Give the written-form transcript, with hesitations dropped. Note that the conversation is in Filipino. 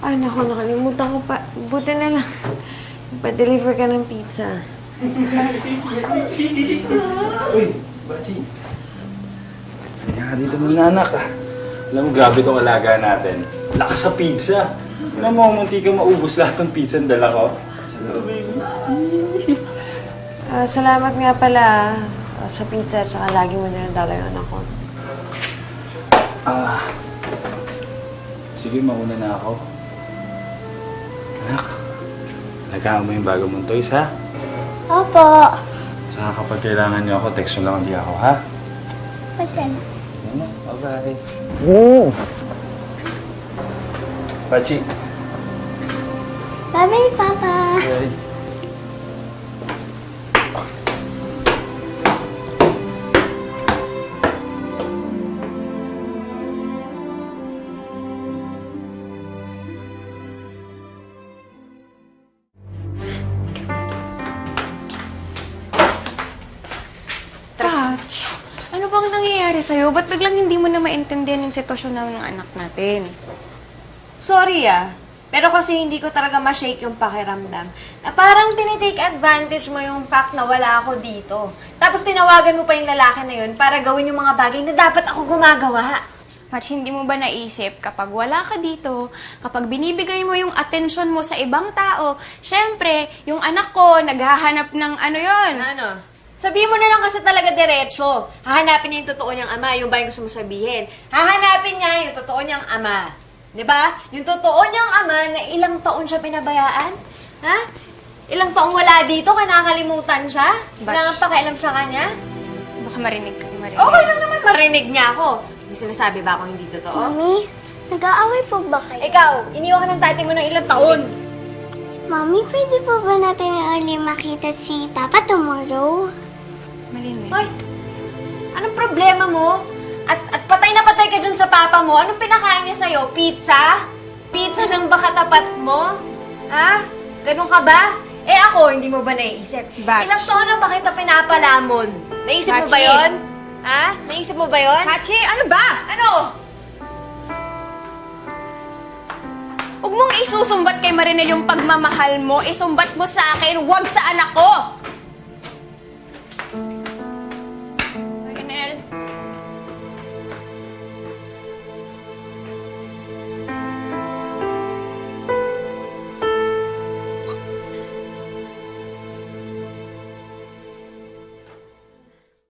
Ay, naku, nakalimutan ko pa. Buti na lang. Pa-deliver ka ng pizza. Uy, Bachi. Kaya ka dito muna, anak. Alam mo, grabe itong alaga natin. Lakas sa pizza. Alam mo, munti ka maubos lahat ng pizza ang dala ko. Salamat, baby. Salamat nga pala sa pizza at saka lagi mo na dala yung anak ko. Sige, mauna na ako. Anak, alagaan mo yung bago mong toys, ha? Opo. Saka kapag kailangan niyo ako, text nyo lang hindi ako, ha? Pasal. Bye-bye. Pachi. Bye-bye, Papa. Bye. Touch, ano bang nangyayari sa'yo? Ba't biglang hindi mo na maintindihan yung sitwasyon ng anak natin? Sorry pero kasi hindi ko talaga ma-shake yung pakiramdam. Na parang tinitake advantage mo yung fact na wala ako dito. Tapos tinawagan mo pa yung lalaki na yun para gawin yung mga bagay na dapat ako gumagawa. Match, hindi mo ba naisip kapag wala ka dito, kapag binibigay mo yung atensyon mo sa ibang tao, syempre, yung anak ko naghahanap ng ano yon. Ano? Sabihin mo na lang kasi talaga diretso. Hahanapin niya yung totoo niyang ama, yung ba yung gusto mo sabihin? Hahanapin niya yung totoo niyang ama. 'Di ba? Yung totoo niyang ama na ilang taon siya pinabayaan? Ha? Ilang taong wala dito, kinakalimutan siya? Wala kang pakialam sa kanya? Baka marinig ka, marinig. Okay lang naman marinig niya ako. May sinasabi ba akong hindi totoo? Mami, nag-aaway po ba kayo? Ikaw, iniwan ka ng tatay mo ng ilang taon. Mami, pwede po ba natin ulit makita si Papa tomorrow? Marinig. Hoy, anong problema mo? At patay na patay ka dyan sa papa mo. Anong pinakain niya sa'yo? Pizza? Pizza ng baka tapat mo? Ha? Ganun ka ba? Eh ako, hindi mo ba naiisip? Batch. Ilang taon na ba kita pinapalamon? Naisip mo ba Batchy. yon? Ha? Naisip mo ba yon? Hachi, ano ba? Ano? Huwag mong isusumbat kay Marinel yung pagmamahal mo, isumbat mo sa akin, wag sa anak ko!